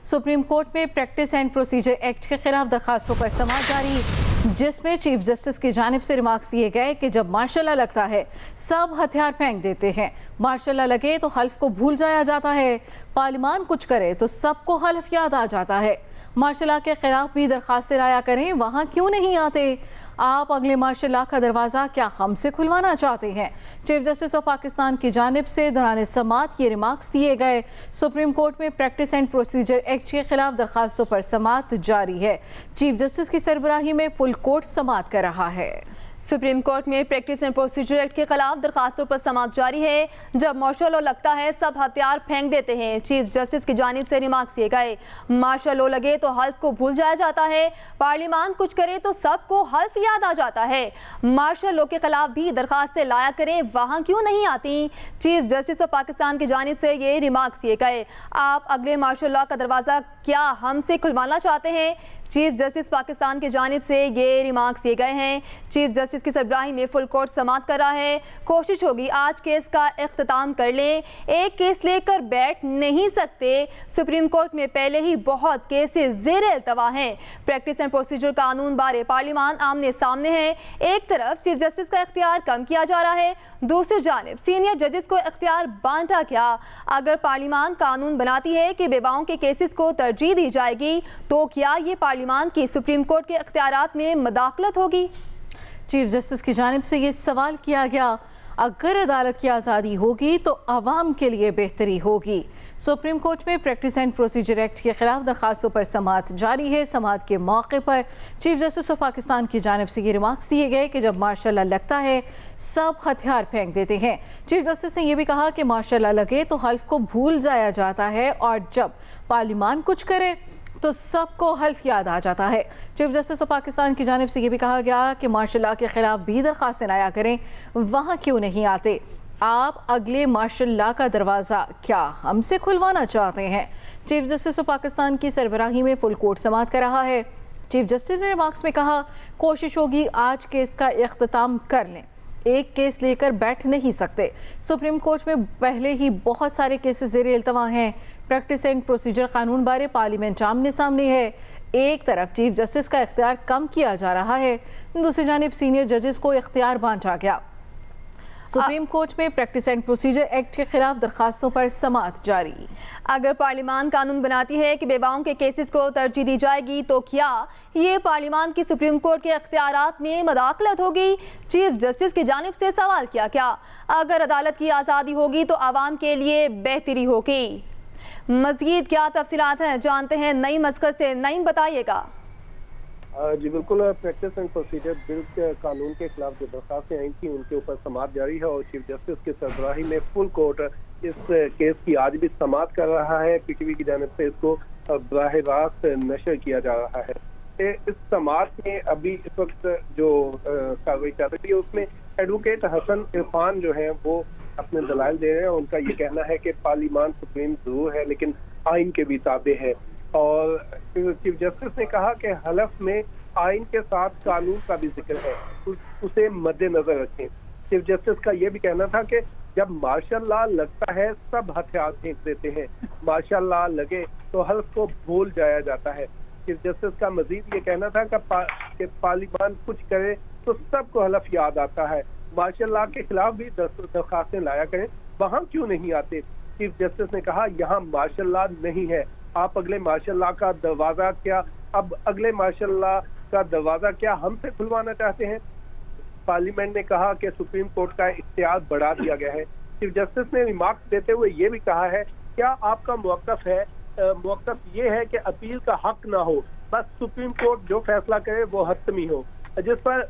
Supreme court में practice and procedure act के खिलाफ दरखास्तों पर समाअत जारी, जिसमें चीफ जस्टिस की जानिब से रिमार्क्स दिए गए कि जब मार्शल लॉ लगता है सब हथियार फेंक देते हैं, मार्शल लॉ लगे तो हल्फ को भूल जाया जाता है, पार्लियामान कुछ करे तो सबको हल्फ याद आ जाता है। मार्शल लॉ के खिलाफ भी दरखास्तें लाया करें, वहाँ क्यों नहीं आते? आप अगले मार्शल लॉ का दरवाज़ा क्या हमसे खुलवाना चाहते हैं? चीफ जस्टिस ऑफ पाकिस्तान की जानिब से दौरान समाअत ये रिमार्क्स दिए गए। सुप्रीम कोर्ट में प्रैक्टिस एंड प्रोसीजर एक्ट के खिलाफ दरखास्तों पर समाअत जारी है। चीफ जस्टिस की सरबराही में फुल कोर्ट समाअत कर रहा है। सुप्रीम कोर्ट में प्रैक्टिस एंड प्रोसीजर एक्ट के खिलाफ दरखास्तों पर समाअत जारी है। जब मार्शल लॉ लगता है सब हथियार फेंक देते हैं, चीफ जस्टिस की जानिब से रिमार्क्स दिए गए। मार्शल लॉ लगे तो हल्फ को भूल जाया जाता है, पार्लियामान कुछ करे तो सबको हल्फ याद आ जाता है। मार्शल लॉ के खिलाफ भी दरखास्तें लाया करें, वहाँ क्यों नहीं आती? चीफ जस्टिस ऑफ पाकिस्तान की जानिब से ये रिमार्क्स दिए गए। आप अगले मार्शल लॉ का दरवाज़ा क्या हमसे खुलवाना चाहते हैं? चीफ जस्टिस पाकिस्तान की जानिब से ये रिमार्क्स दिए गए हैं। चीफ जस्टिस की सरबराही में फुल कोर्ट समाअत कर रहा है। कोशिश होगी आज केस का इख्तिताम कर लें, एक केस लेकर बैठ नहीं सकते। सुप्रीम कोर्ट में पहले ही बहुत केसेस ज़ेर इल्तवा हैं। प्रैक्टिस एंड प्रोसीजर कानून बारे पार्लियामान आमने सामने है। एक तरफ चीफ जस्टिस का इख्तियार कम किया जा रहा है, दूसरी जानिब सीनियर जजेस को इख्तियार बांटा क्या? अगर पार्लियामान कानून बनाती है कि बेवाओं के केसेस को तरजीह दी जाएगी, तो क्या ये पार्लियामान की सुप्रीम कोर्ट के इख्तियारात में मदाखलत होगी? चीफ जस्टिस की जानिब से ये सवाल किया गया। अगर अदालत की आज़ादी होगी तो आवाम के लिए बेहतरी होगी। सुप्रीम कोर्ट में प्रैक्टिस एंड प्रोसीजर एक्ट के खिलाफ दरखास्तों पर समाअत जारी है। समाअत के मौके पर चीफ जस्टिस ऑफ पाकिस्तान की जानिब से ये रिमार्क्स दिए गए कि जब मार्शल लॉ लगता है सब हथियार फेंक देते हैं। चीफ जस्टिस ने यह भी कहा कि मार्शल लॉ लगे तो हल्फ को भूल जाया जाता है और जब पार्लियामान कुछ करे तो सबको हल्फ याद आ जाता है। चीफ जस्टिस ऑफ पाकिस्तान की जानिब से ये भी कहा गया कि मार्शल लॉ के खिलाफ भी दरखास्तें लाया करें, वहाँ क्यों नहीं आते? आप अगले मार्शल लॉ का दरवाज़ा क्या हमसे खुलवाना चाहते हैं? चीफ जस्टिस ऑफ पाकिस्तान की सरबराही में फुल कोर्ट समाअत कर रहा है। चीफ जस्टिस ने रिमार्क्स में कहा, कोशिश होगी आज केस का इख्तिताम कर लें, एक केस लेकर बैठ नहीं सकते। सुप्रीम कोर्ट में पहले ही बहुत सारे केसेस ज़ेर इल्तवा हैं। प्रैक्टिस एंड प्रोसीजर कानून बारे पार्लियामेंट आमने सामने है। एक तरफ चीफ जस्टिस का इख्तियार कम किया जा रहा है, दूसरी जानिब सीनियर जजेस को इख्तियार बांटा गया। सुप्रीम कोर्ट में प्रैक्टिस एंड प्रोसीजर एक्ट के खिलाफ दरखास्तों पर समाअत जारी। अगर पार्लियामान कानून बनाती है कि बेवाओं के केसेस को तरजीह दी जाएगी, तो क्या ये पार्लियामान की सुप्रीम कोर्ट के इख्तियारात में मदाखलत होगी? चीफ जस्टिस की जानिब से सवाल किया क्या? अगर अदालत की आज़ादी होगी तो आवाम के लिए बेहतरी होगी। मज़ीद क्या तफसीलात हैं, जानते हैं नईम मस्कर से। नईम, बताइएगा। जी बिल्कुल, प्रैक्टिस एंड प्रोसीजर बिल के कानून के खिलाफ जो दरखास्तें आई थी उनके ऊपर समाअत जारी है और चीफ जस्टिस की सरबराही में फुल कोर्ट इस केस की आज भी समाअत कर रहा है। पीटीवी की जानिब से इसको बराह रास्त नशर किया जा रहा है। इस समाअत में अभी इस वक्त जो कार्रवाई चल रही है उसमें एडवोकेट हसन इरफान जो है वो अपने दलाइल दे रहे हैं। उनका ये कहना है कि पार्लियामान सुप्रीम जरूर है लेकिन आइन के भी ताबे है, और चीफ जस्टिस ने कहा कि हलफ में आइन के साथ कानून का भी जिक्र है, उसे मद्देनजर रखें। चीफ जस्टिस का ये भी कहना था कि जब मार्शल लॉ लगता है सब हथियार फेंक देते हैं, मार्शल लॉ लगे तो हल्फ को भूल जाया जाता है। चीफ जस्टिस का मजीद ये कहना था कि पार्लियामान कुछ करे तो सबको हल्फ याद आता है, मार्शल लॉ के खिलाफ भी दरखास्तें लाया करें, वहाँ क्यों नहीं आते? चीफ जस्टिस ने कहा यहाँ मार्शल लॉ नहीं है, आप अगले मार्शल लॉ का दरवाजा क्या अगले मार्शल लॉ का दरवाजा क्या हमसे खुलवाना चाहते हैं? पार्लियामेंट ने कहा कि सुप्रीम कोर्ट का इख्तियार बढ़ा दिया गया है। चीफ जस्टिस ने रिमार्क्स देते हुए ये भी कहा है, क्या आपका मौक़िफ़ ये है कि अपील का हक ना हो, बस सुप्रीम कोर्ट जो फैसला करे वो हतमी हो? जिस पर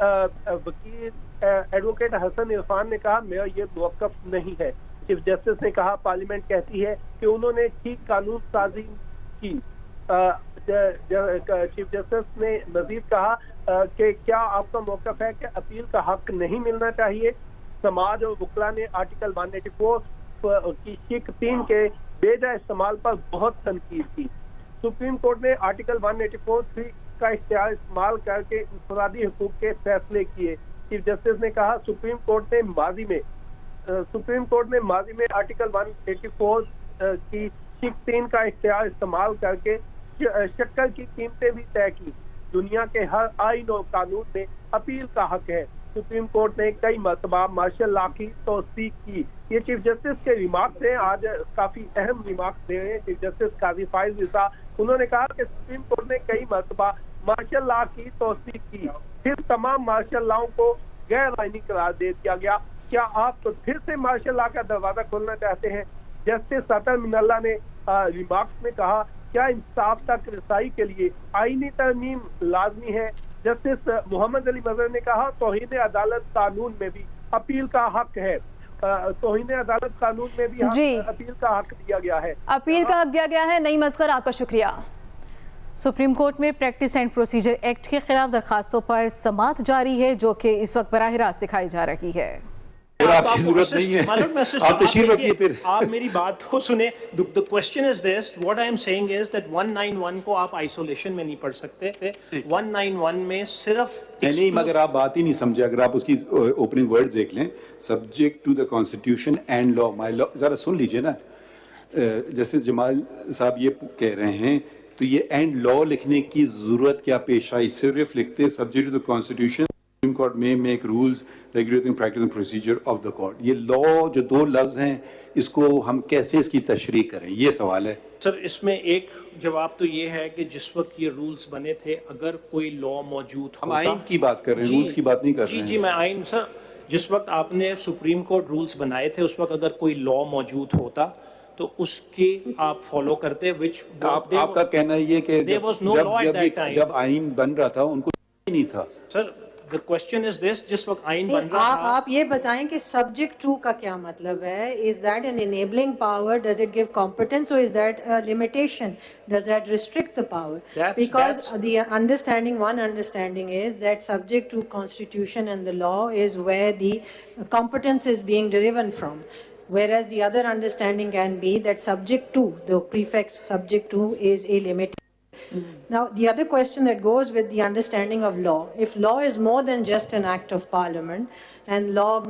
वकील एडवोकेट हसन इरफान ने कहा मेरा ये मौक़िफ़ नहीं है। चीफ जस्टिस ने कहा पार्लियामेंट कहती है कि उन्होंने ठीक कानून साजी की। चीफ जस्टिस ने मजीद कहा कि क्या आपका मौक़िफ़ है कि अपील का हक नहीं मिलना चाहिए? समाज और वकला ने आर्टिकल 184 की शिक 3 के बेजा इस्तेमाल पर बहुत तनकीद की। सुप्रीम कोर्ट ने आर्टिकल 184 का इस्तेमाल करके इंफरादी हुकूक के फैसले किए। चीफ जस्टिस ने कहा सुप्रीम कोर्ट ने माजी में आर्टिकल 184 की 16 का इख्तियार इस्तेमाल करके शक्कर की कीमतें भी तय की। दुनिया के हर आइन और कानून में अपील का हक है। सुप्रीम कोर्ट ने कई मरतबा मार्शल लॉ की तौसीक की। ये चीफ जस्टिस के रिमार्क्स हैं, आज काफी अहम रिमार्क्स दे रहे हैं चीफ जस्टिस काजी फाइज ईसा। उन्होंने कहा कि सुप्रीम कोर्ट ने कई मरतबा मार्शल लॉ की तौसीक की, फिर तमाम मार्शल लॉ को गैर आईनी करार दे दिया गया। क्या आप तो फिर से मार्शल लॉ का दरवाजा खोलना चाहते हैं? जस्टिस अतर मिनल्ला ने रिमार्क्स में कहा, क्या इंसाफ तक रसाई के लिए आईनी तरमीम लाजमी है? जस्टिस मोहम्मद अली मजहर ने कहा, तौहीन अदालत कानून में भी अपील का हक है। तौहीन अदालत कानून में भी अपील का हक दिया गया है। अपील का हक दिया गया है। नईम असगर, आपका शुक्रिया। सुप्रीम कोर्ट में प्रैक्टिस एंड प्रोसीजर एक्ट के खिलाफ दरखास्तों पर समाअत जारी है, जो कि इस वक्त बराह रास्त दिखाई जा रही है। आपकी जरूरत नहीं है, आप तशरीफ रखिए। फिर आप मेरी बात को सुने। The question is this, what I am saying is that 191 को आप आइसोलेशन में नहीं पढ़ सकते थे। 191 में सिर्फ नहीं, मगर आप बात ही नहीं समझे। अगर आप उसकी ओपनिंग वर्ड्स देख लें, subject to the constitution and law, my law, जरा सुन लीजिए ना। जैसे जमाल साहब ये कह रहे हैं, तो ये एंड लॉ लिखने की जरूरत क्या पेश आई? सिर्फ लिखते subject to the constitution, supreme court में make rules regulating practice and procedure of the court. ये लॉ जो दो लफ्ज हैं, इसको हम कैसे इसकी तशरीह करें, ये सवाल है। सर, इसमें एक जवाब तो ये है कि जिस वक्त ये रूल्स बने थे, अगर कोई लॉ मौजूद हम आइन की बात कर रहे हैं, रूल्स की बात नहीं कर रहे हैं। जी, मैं आइन सर, जिस वक्त आपने सुप्रीम कोर्ट रूल्स बनाए थे, उस वक्त अगर कोई लॉ मौजूद होता तो उसके आप फॉलो करते, विच आपका कहना ये कि जब आइन बन रहा था उनको नहीं था। Sir, the question is this, जिस वक्त आइन बन रहा था, आप ये बताएं कि subject to का क्या मतलब है? Is that an enabling power? Does it give competence, or is that a limitation? Does that restrict the power? Because the understanding, one understanding is that subject to constitution and the law is where the competence is being driven from. Whereas the other understanding can be that subject to, the prefix subject to, is a limitation. Now, the other question that goes with the understanding of law, if law is more than just an act of parliament, and law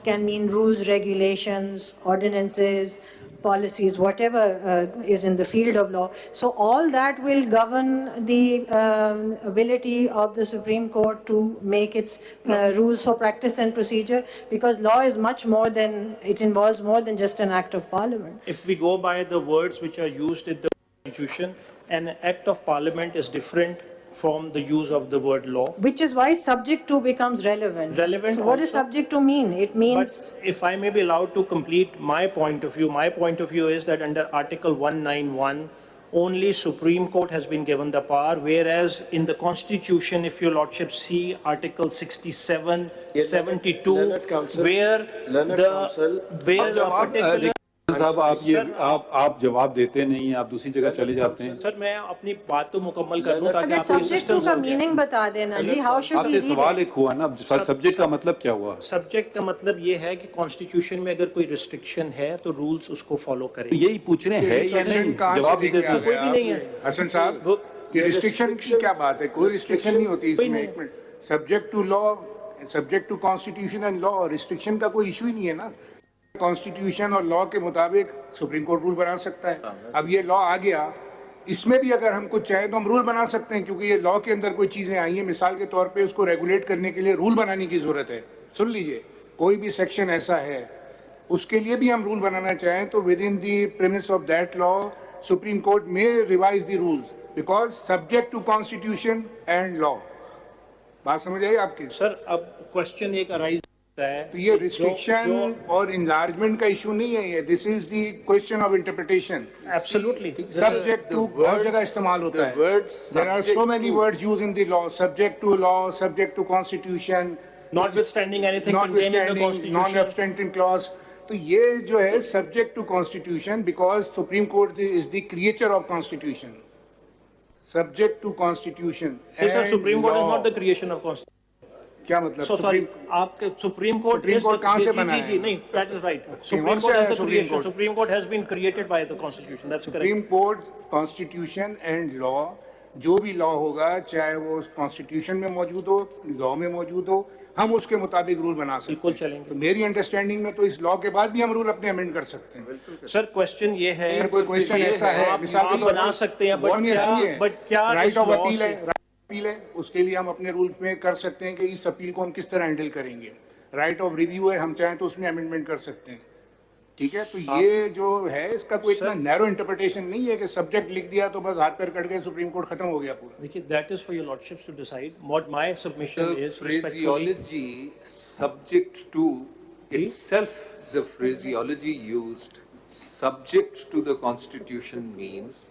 can mean rules, regulations, ordinances, policies, whatever is in the field of law, so all that will govern the ability of the Supreme Court to make its rules for practice and procedure, because law is much more than, it involves more than just an act of parliament. If we go by the words which are used in the Constitution, an act of parliament is different from the use of the word law. Which is why subject to becomes relevant. So what does subject to mean? It means... But if I may be allowed to complete my point of view is that under Article 191, only Supreme Court has been given the power, whereas in the Constitution, if your Lordship see Article 67, 72, where a particular... साहब, आप जवाब देते नहीं हैं, आप दूसरी जगह चले जाते हैं। सर, मैं अपनी बात तो मुकम्मल कर लूं ताकि आपको सब्जेक्ट टू का मीनिंग बता देना जी। How should we read? आपसे सवाल एक हुआ ना, सब्जेक्ट का मतलब क्या हुआ? सब्जेक्ट का मतलब ये है कि कॉन्स्टिट्यूशन में अगर कोई रिस्ट्रिक्शन है तो रूल्स उसको फॉलो करें। यही पूछ रहे हैं या नहीं? जवाब भी देते हैं। कोई भी नहीं है हसन साहब, रिस्ट्रिक्शन की क्या बात है? कोई रिस्ट्रिक्शन नहीं होती इसमें। एक minute, subject to law, subject to constitution and law, restriction का कोई इशू ही नहीं है ना। कॉन्स्टिट्यूशन और लॉ के मुताबिक सुप्रीम कोर्ट रूल बना सकता है। अब ये लॉ आ गया, इसमें भी अगर हम कुछ चाहें तो हम रूल बना सकते हैं, क्योंकि ये लॉ के अंदर कोई चीज़ें आई हैं, मिसाल के तौर पे उसको रेगुलेट करने के लिए रूल बनाने की ज़रूरत है। सुन लीजिए, कोई भी सेक्शन ऐसा है, उसके लिए भी हम रूल बनाना चाहें तो within the premise of that law supreme court में revise the rules, because subject to constitution and law. बात समझ आई आपकी? सर, अब क्वेश्चन एक अराइज है, तो ये रिस्ट्रिक्शन और इनलार्जमेंट का इशू नहीं है ये, this is the question of interpretation. Absolutely, subject to हर जगह इस्तेमाल होता है। There are so many words used in the law, subject to law, subject to constitution, notwithstanding anything contained in the constitution, non obstante clause. तो ये जो है subject to constitution, because supreme court is the creature of constitution, subject to constitution. Sir, supreme court is not the creation of constitution. क्या मतलब? Sorry, आपके supreme court कहाँ से बना है? नहीं, that is right. Supreme Court has been created by the constitution, that's correct. Supreme Court, constitution and law جو بھی لا ہوگا چاہے وہ کانسٹیٹیوشن میں موجود ہو, لا میں موجود ہو, ہم اس کے مطابق رول بنا سکتے بالکل چلیں گے. تو میری انڈرسٹینڈنگ میں تو اس لا کے بعد بھی ہم رول اپنے امینڈ کر سکتے ہیں. سر کوشچن یہ ہے, اگر کوئی کوشچن ایسا ہے آپ بنا سکتے ہیں, بٹ کیا رائٹ آف اپیل ہے, اس کے لیے ہم اپنے رول میں کر سکتے ہیں کہ اس اپیل کو ہم کس طرح ہینڈل کریں گے. رائٹ آف ریویو ہے, ہم چاہیں تو اس میں امینڈمنٹ کر سکتے ہیں. ٹھیک ہے, تو یہ جو ہے اس کا کوئی اتنا نیرو انٹرپریٹیشن نہیں ہے کہ سبجیکٹ لکھ دیا تو بس ہاتھ پیر کٹ گئے, سپریم کورٹ ختم ہو گیا پورا. دیکھیے, that is for your lordships to decide. What my submission is phraseology subject to itself, the phraseology used subject to the constitution means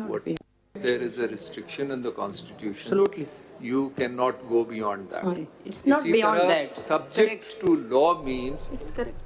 what there is a restriction in the constitution. Absolutely. You cannot go beyond that. It's not beyond that. Subject to law means It's correct.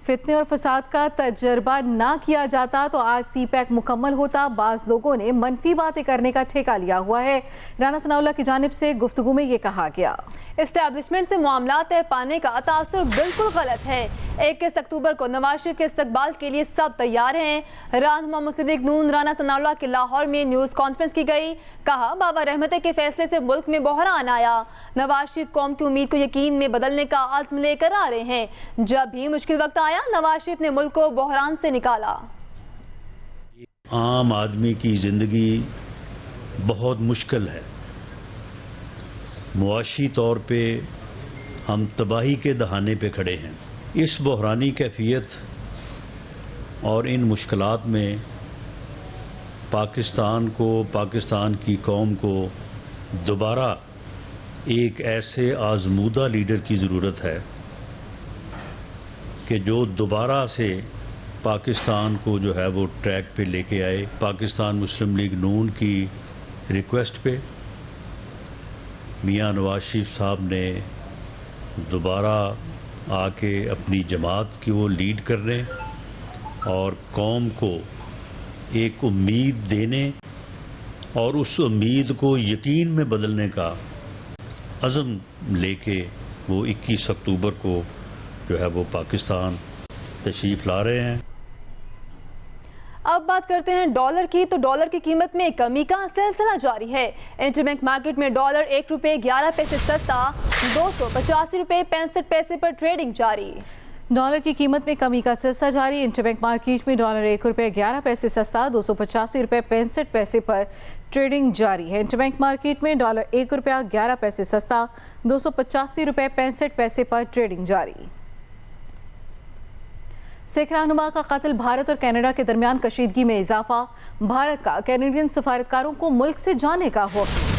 فتنے اور فساد کا تجربہ نہ کیا جاتا تو آج سی پیک مکمل ہوتا. بعض لوگوں نے منفی باتیں کرنے کا ٹھیکہ لیا ہوا ہے. رانا ثناء اللہ کی جانب سے گفتگو میں یہ کہا گیا, اسٹیبلشمنٹ سے معاملات طے پانے کا تاثر بالکل غلط ہے. 21 اکتوبر کو نواز شریف کے استقبال کے لیے سب تیار ہیں. رہنما مسلم لیگ نون رانا ثناء اللہ کے لاہور میں نیوز کانفرنس کی گئی. کہا, بابا رحمتہ کے فیصلے سے ملک میں بحران آیا. نواز شریف قوم کی امید کو یقین میں بدلنے کا عزم لے کر آ رہے ہیں. جب بھی مشکل وقت آیا, نواز شریف نے ملک کو بحران سے نکالا. عام آدمی کی زندگی بہت مشکل ہے. معاشی طور پہ ہم تباہی کے دہانے پہ کھڑے ہیں. اس بحرانی کیفیت اور ان مشکلات میں پاکستان کو, پاکستان کی قوم کو دوبارہ ایک ایسے آزمودہ لیڈر کی ضرورت ہے کہ جو دوبارہ سے پاکستان کو جو ہے وہ ٹریک پہ لے کے آئے. پاکستان مسلم لیگ نون کی ریکویسٹ پہ میاں نواز شریف صاحب نے دوبارہ آ کے اپنی جماعت کی وہ لیڈ کرنے اور قوم کو ایک امید دینے اور اس امید کو یقین میں بدلنے کا عزم لے کے وہ 21 اکتوبر کو جو ہے وہ پاکستان تشریف لا رہے ہیں. اب بات کرتے ہیں ڈالر کی. تو ڈالر کی قیمت میں کمی کا سلسلہ جاری ہے. انٹر بینک مارکیٹ میں ڈالر 1 روپے 11 پیسے سستا 285 روپے 65 پیسے پر ٹریڈنگ جاری. ڈالر کی قیمت میں کمی کا سلسلہ جاری. انٹر بینک مارکیٹ میں ڈالر 1 روپے 11 پیسے سستا 285 روپے 65 پیسے پر ٹریڈنگ جاری ہے. انٹر بینک مارکیٹ میں ڈالر 1 روپیہ 11 پیسے سستا 285 روپے 65 پیسے پر ٹریڈنگ جاری. سکھ رہنما کا قتل, بھارت اور کینیڈا کے درمیان کشیدگی میں اضافہ. بھارت کا کینیڈین سفارتکاروں کو ملک سے جانے کا حکم.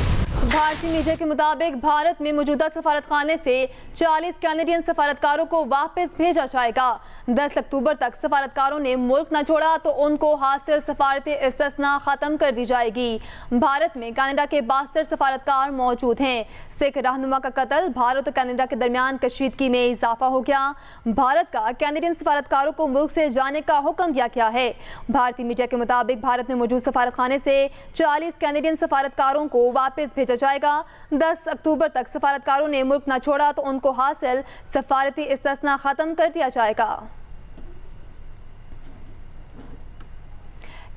بھارتی میڈیا کے مطابق بھارت میں موجودہ سفارت خانے سے 40 کینیڈین سفارتکاروں کو واپس بھیجا جائے گا. 10 اکتوبر تک سفارتکاروں نے ملک نہ چھوڑا تو ان کو حاصل سفارتی استثناء ختم کر دی جائے گی. بھارت میں کینیڈا کے 62 سفارتکار موجود ہیں. سکھ رہنما کا قتل, بھارت اور کینیڈا کے درمیان کشیدگی میں اضافہ ہو گیا. بھارت کا کینیڈین سفارتکاروں کو ملک سے جانے کا حکم دیا گیا ہے. بھارتی میڈیا کے مطابق بھارت میں موجود سفارت خانے سے 40 کینیڈین سفارتکاروں کو واپس بھیجا جائے گا. 10 اکتوبر تک سفارتکاروں نے ملک نہ چھوڑا تو ان کو حاصل سفارتی استثناء ختم کر دیا جائے گا.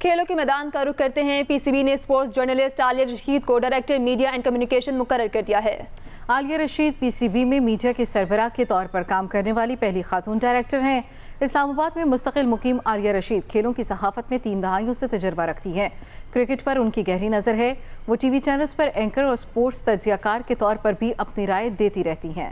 کھیلوں کے میدان کا رخ کرتے ہیں. پی سی بی نے اسپورٹس جرنلسٹ عالیہ رشید کو ڈائریکٹر میڈیا اینڈ کمیونیکیشن مقرر کر دیا ہے. عالیہ رشید پی سی بی میں میڈیا کے سربراہ کے طور پر کام کرنے والی پہلی خاتون ڈائریکٹر ہیں. اسلام آباد میں مستقل مقیم عالیہ رشید کھیلوں کی صحافت میں 3 دہائیوں سے تجربہ رکھتی ہیں. کرکٹ پر ان کی گہری نظر ہے. وہ ٹی وی چینلز پر اینکر اور اسپورٹس تجزیہ کار کے طور پر بھی اپنی رائے دیتی رہتی ہیں.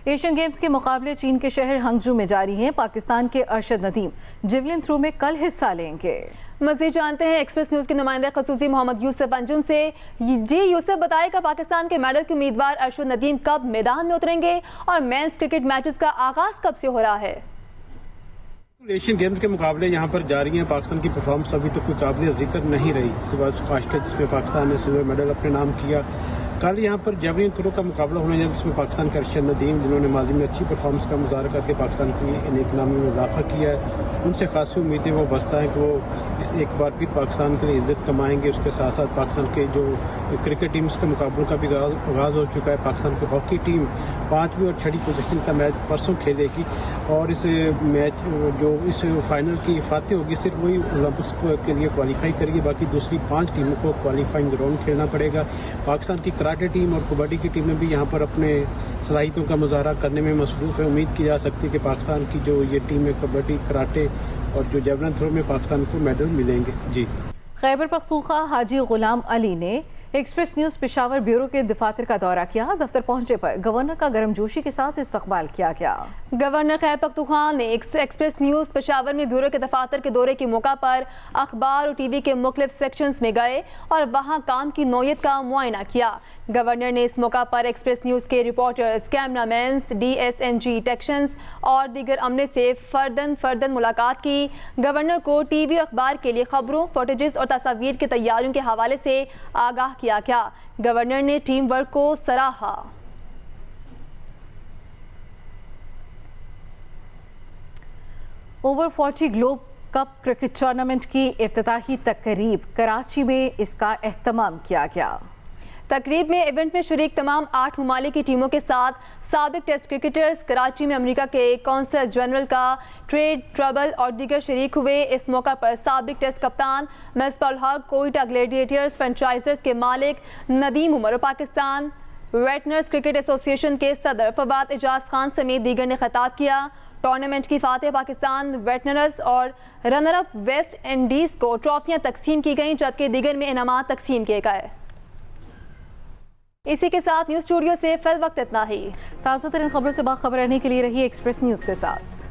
ایشین گیمز کے مقابلے چین کے شہر ہنگجو میں جاری ہیں. پاکستان کے ارشد ندیم جیولن تھرو میں کل حصہ لیں گے. مزید جانتے ہیں ایکسپریس نیوز کے نمائندے خصوصی محمد یوسف انجم سے. جی یوسف, بتائے گا پاکستان کے میڈل کے امیدوار ارشد ندیم کب میدان میں اتریں گے اور مینز کرکٹ میچز کا آغاز کب سے ہو رہا ہے؟ ایشین گیمز کے مقابلے یہاں پر جاری ہیں. پاکستان کی پرفارمنس ابھی تک کوئی قابل ذکر نہیں رہی سوائے آج کے جس میں پاکستان نے سلور میڈل اپنے نام کیا. कल यहाँ पर जेवलिन थ्रो का मुकाबला होने जा जिसमें पाकिस्तान के अरशद नदीम, जिन्होंने माजी में अच्छी परफॉर्मेंस का मुजाहरा करके पाकिस्तान की इकनॉमी में इजाफा किया है, उनसे खासी उम्मीदें वो बसता है कि वो इस एक बार फिर पाकिस्तान के लिए इज्जत कमाएंगे। उसके साथ साथ पाकिस्तान के जो क्रिकेट टीम्स के मुकाबलों का भी आगाज़ हो चुका है। पाकिस्तान की हॉकी टीम 5वीं और 6वीं पोजीशन का मैच परसों खेलेगी और इस मैच जो इस फाइनल की फातेह होगी सिर्फ वही ओलंपिक्स के लिए क्वालिफाई करेगी, बाकी दूसरी 5 टीमों को क्वालिफाइंग राउंड खेलना पड़ेगा। पाकिस्तान की कराटे टीम और कबड्डी की टीमें भी यहाँ पर अपने सलाहियतों का मुजाहरा करने में मसरूफ़ है। उम्मीद की जा सकती है कि पाकिस्तान की जो ये टीम है कबड्डी, कराटे और जो जेवलिन थ्रो में पाकिस्तान को मेडल मिलेंगे। जी। खैबर पख्तूनख्वा हाजी गुलाम अली ने एक्सप्रेस न्यूज़ पेशावर ब्यूरो के दफातर का दौरा किया। दफ्तर पहुंचने पर गवर्नर का गर्मजोशी के साथ इस्तकबाल किया गया। गवर्नर खैबर पख्तूनख्वा ने एक्सप्रेस न्यूज़ पेशावर में ब्यूरो के दफातर के दौरे के मौका पर अखबार और टीवी के मुख्तलिफ सेक्शंस में गए और वहां काम की नौयत का मुआयना किया। गवर्नर ने इस मौका पर एक्सप्रेस न्यूज़ के रिपोर्टर्स, कैमरामैन्स, DSNG टेक्शंस और दीगर अमले से फर्दन मुलाकात की। गवर्नर को टीवी और अखबार के लिए खबरों, फुटेजेस और तस्वीर की तैयारियों के हवाले से आगाह किया गया। गवर्नर ने टीम वर्क को सराहा। Over 40 globe cup cricket tournament की इफ्तिताही तकरीब कराची में इसका एहतमाम किया गया। तकरीब में इवेंट में शरीक तमाम 8 ममालिक की टीमों के साथ साबिक टेस्ट क्रिकेटर्स, कराची में अमेरिका के कौंसल जनरल का ट्रेड ट्रबल और दीगर शरीक हुए। इस मौका पर साबिक टेस्ट कप्तान मिसबाह उल हक, कोयटा ग्लेडिएटर्स फ्रेंचाइजर्स के मालिक नदीम उमर और पाकिस्तान वेटनर्स क्रिकेट एसोसिएशन के सदर फवाद एजाज खान समेत दीगर ने खिताब किया। टूर्नामेंट की फातेह पाकिस्तान वेटनर्स और रनर अप वेस्ट इंडीज़ को ट्रॉफियां तकसीम की गईं, जबकि दीगर में इनामात तकसीम किए गए। इसी के साथ न्यूज़ स्टूडियो से फिल वक्त इतना ही। ताज़ा तरीन खबरों से बाखबर रहने के लिए रहिए एक्सप्रेस न्यूज़ के साथ।